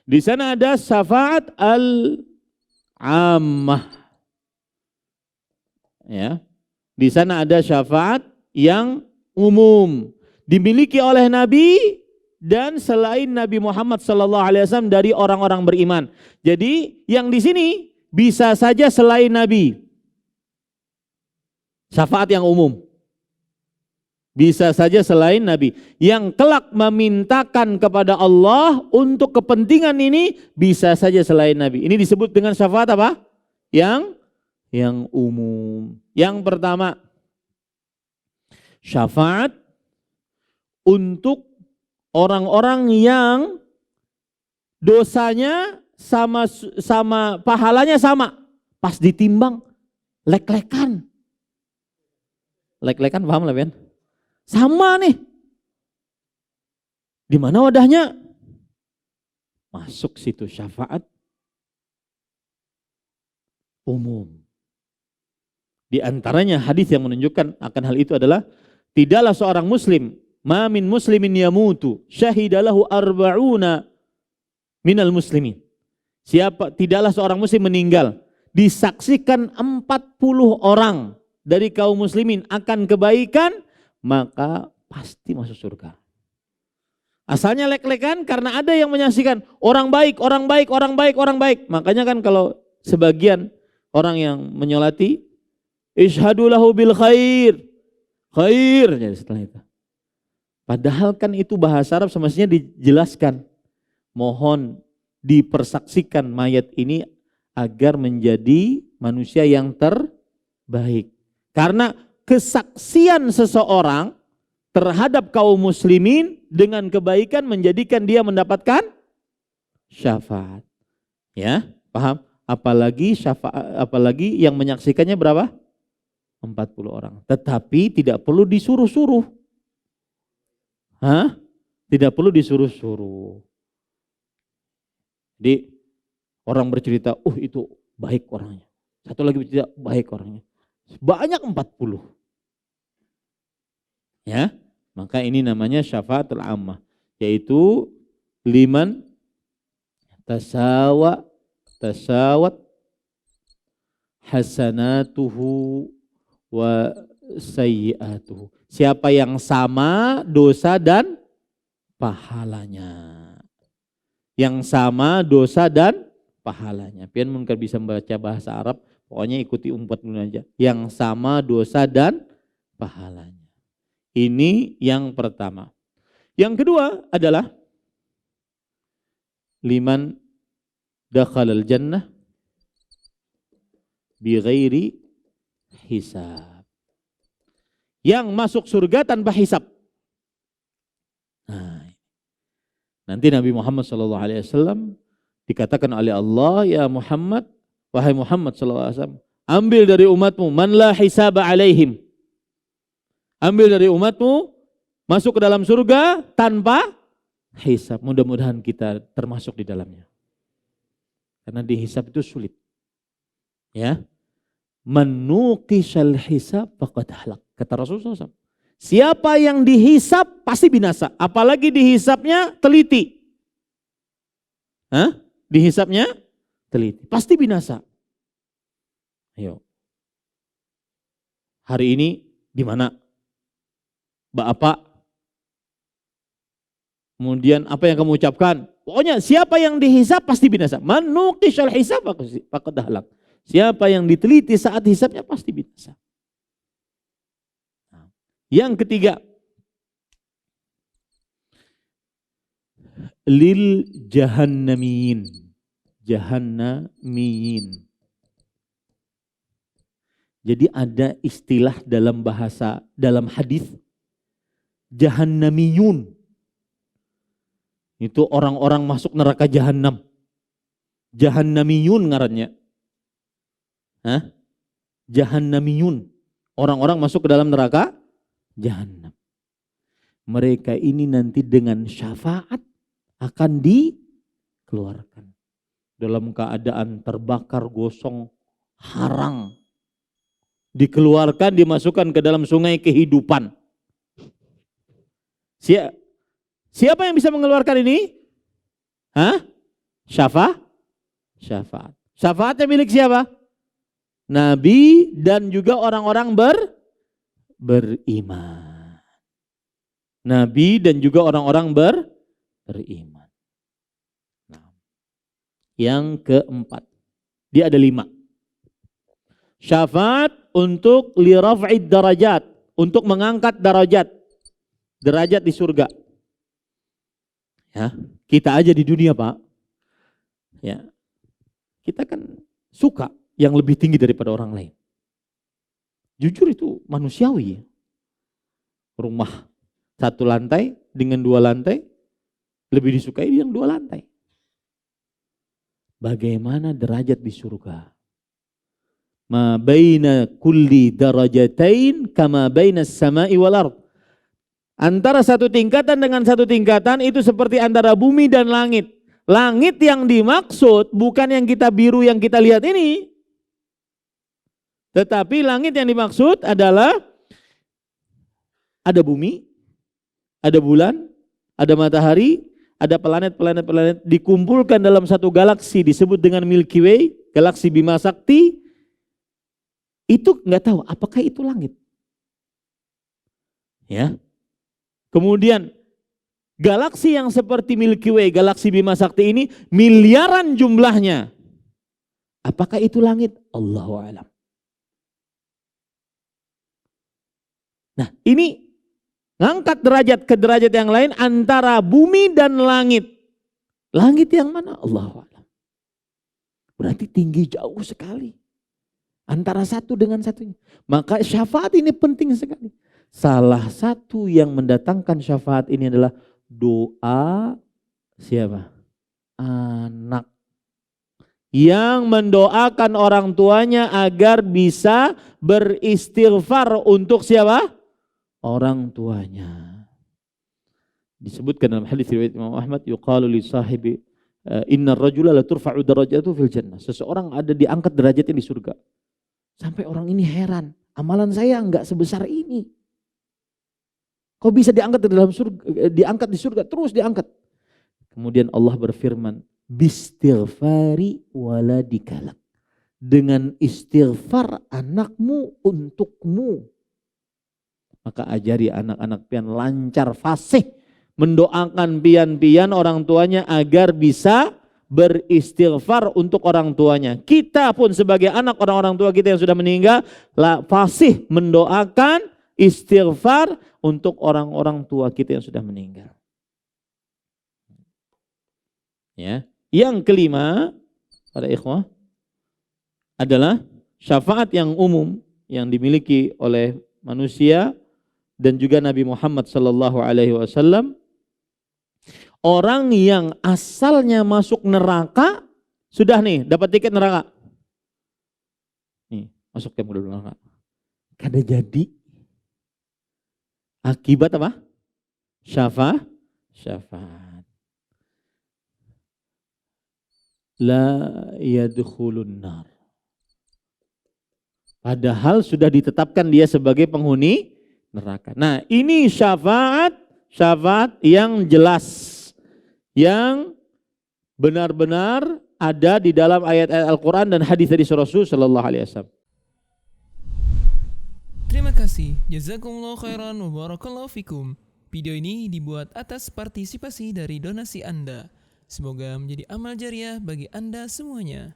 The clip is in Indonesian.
Di sana ada syafaat al-ammah. Ya. Di sana ada syafaat yang umum, dimiliki oleh Nabi dan selain Nabi Muhammad SAW dari orang-orang beriman. Jadi yang di sini bisa saja selain Nabi. Syafaat yang umum. Bisa saja selain Nabi. Yang kelak memintakan kepada Allah untuk kepentingan ini bisa saja selain Nabi. Ini disebut dengan syafaat apa? Yang umum. Yang pertama, syafaat untuk orang-orang yang dosanya sama pahalanya sama. Pas ditimbang, lek-lekan. Lek-lekan paham lah Ben? Sama nih. Di mana wadahnya? Masuk situ syafaat umum. Di antaranya hadis yang menunjukkan akan hal itu adalah tidaklah seorang muslim, ma min muslimin yamutu syahidalahu arba'una minal muslimin. Tidaklah seorang muslim meninggal disaksikan 40 orang dari kaum muslimin akan kebaikan, maka pasti masuk surga. Asalnya lek-lekan karena ada yang menyaksikan orang baik, orang baik, orang baik, orang baik. Makanya kan kalau sebagian orang yang menyolati, ishadu lahu bil khair, khair. Jadi setelah itu. Padahal kan itu bahasa Arab semestinya dijelaskan. Mohon dipersaksikan mayat ini agar menjadi manusia yang terbaik. Karena kesaksian seseorang terhadap kaum muslimin dengan kebaikan menjadikan dia mendapatkan syafaat. Ya, paham? Apalagi yang menyaksikannya berapa? 40 orang. Tetapi tidak perlu disuruh-suruh. Tidak perlu disuruh-suruh. Jadi orang bercerita, itu baik orangnya. Satu lagi bercerita, baik orangnya. Banyak 40. Ya, maka ini namanya syafaatul ammah, yaitu liman tasawat hasanatuhu wa sayyi'atuhu. Siapa yang sama dosa dan pahalanya. Yang sama dosa dan pahalanya. Pian mungkin bisa membaca bahasa Arab, pokoknya ikuti umpat dulu aja. Yang sama dosa dan pahalanya. Ini yang pertama. Yang kedua adalah liman dakhalal jannah bi ghairi hisab. Yang masuk surga tanpa hisab. Nah, nanti Nabi Muhammad SAW dikatakan oleh Allah, ya Muhammad, wahai Muhammad SAW, ambil dari umatmu man la hisaba alaihim. Ambil dari umatmu, masuk ke dalam surga tanpa hisab. Mudah-mudahan kita termasuk di dalamnya. Karena dihisab itu sulit. Ya. Menuqishal hisab faqad halak. Kata Rasulullah SAW. Siapa yang dihisab pasti binasa. Apalagi dihisabnya teliti. Dihisabnya teliti. Pasti binasa. Ayo. Hari ini di mana? Bapak, kemudian apa yang kamu ucapkan? Pokoknya siapa yang dihisab pasti binasa. Man nuqishal hisab faqad halak. Siapa yang diteliti saat hisabnya pasti binasa. Yang ketiga, lil jahannamiyin. Jahannamiyin. Jadi ada istilah dalam hadis jahannamiyun. Itu orang-orang masuk neraka jahannam. Jahannamiyun ngarannya. Jahannamiyun. Orang-orang masuk ke dalam neraka jahannam. Mereka ini nanti dengan syafaat akan dikeluarkan. Dalam keadaan terbakar, gosong, harang. Dikeluarkan, dimasukkan ke dalam sungai kehidupan. Siapa yang bisa mengeluarkan ini? Syafaat. Syafaatnya milik siapa? Nabi dan juga orang-orang beriman. Nabi dan juga orang-orang beriman. Nah, yang keempat, dia ada 5. Syafaat untuk liraf'id darajat, untuk mengangkat derajat di surga. Ya, kita aja di dunia, Pak. Ya. Kita kan suka yang lebih tinggi daripada orang lain. Jujur itu manusiawi. Rumah 1 lantai dengan 2 lantai lebih disukai yang 2 lantai. Bagaimana derajat di surga? Ma baina kulli darajatain kama baina as-sama'i wal ard. Antara satu tingkatan dengan satu tingkatan itu seperti antara bumi dan langit. Langit yang dimaksud bukan yang kita biru yang kita lihat ini. Tetapi langit yang dimaksud adalah ada bumi, ada bulan, ada matahari, ada planet-planet dikumpulkan dalam satu galaksi disebut dengan Milky Way, galaksi Bima Sakti. Itu nggak tahu apakah itu langit. Ya. Kemudian galaksi yang seperti Milky Way, galaksi Bima Sakti ini miliaran jumlahnya. Apakah itu langit? Allahu a'lam. Nah, ini ngangkat derajat ke derajat yang lain antara bumi dan langit. Langit yang mana? Allahu a'lam. Berarti tinggi jauh sekali. Antara satu dengan satunya. Maka syafaat ini penting sekali. Salah satu yang mendatangkan syafaat ini adalah doa siapa? Anak. Yang mendoakan orang tuanya agar bisa beristighfar untuk siapa? Orang tuanya. Disebutkan dalam hadis riwayat Imam Ahmad, yuqalu li sahibi innar rajula la turfa'u darajatuhu fil jannah. Seseorang ada diangkat derajatnya di surga. Sampai orang ini heran, amalan saya enggak sebesar ini. Kok bisa diangkat di dalam surga, diangkat di surga, terus diangkat. Kemudian Allah berfirman, bistighfari waladikalak. Dengan istighfar anakmu untukmu. Maka ajari anak-anak pian lancar fasih mendoakan pian-pian orang tuanya agar bisa beristighfar untuk orang tuanya. Kita pun sebagai anak orang-orang tua kita yang sudah meninggal, fasih mendoakan istighfar untuk orang-orang tua kita yang sudah meninggal. Ya. Yang kelima, para ikhwah, adalah syafaat yang umum yang dimiliki oleh manusia dan juga Nabi Muhammad sallallahu alaihi wasallam. Orang yang asalnya masuk neraka sudah nih dapat tiket neraka. Nih, masuk ke neraka. Kada jadi. Akibat apa? Syafaat. La yadkhulun nar. Padahal sudah ditetapkan dia sebagai penghuni neraka. Nah, ini syafaat yang jelas, yang benar-benar ada di dalam ayat-ayat Al-Quran dan hadis dari Rasul sallallahu alaihi wasallam. Terima kasih. Jazakumullah khairan wa barakallahu fikum. Video ini dibuat atas partisipasi dari donasi Anda. Semoga menjadi amal jariah bagi Anda semuanya.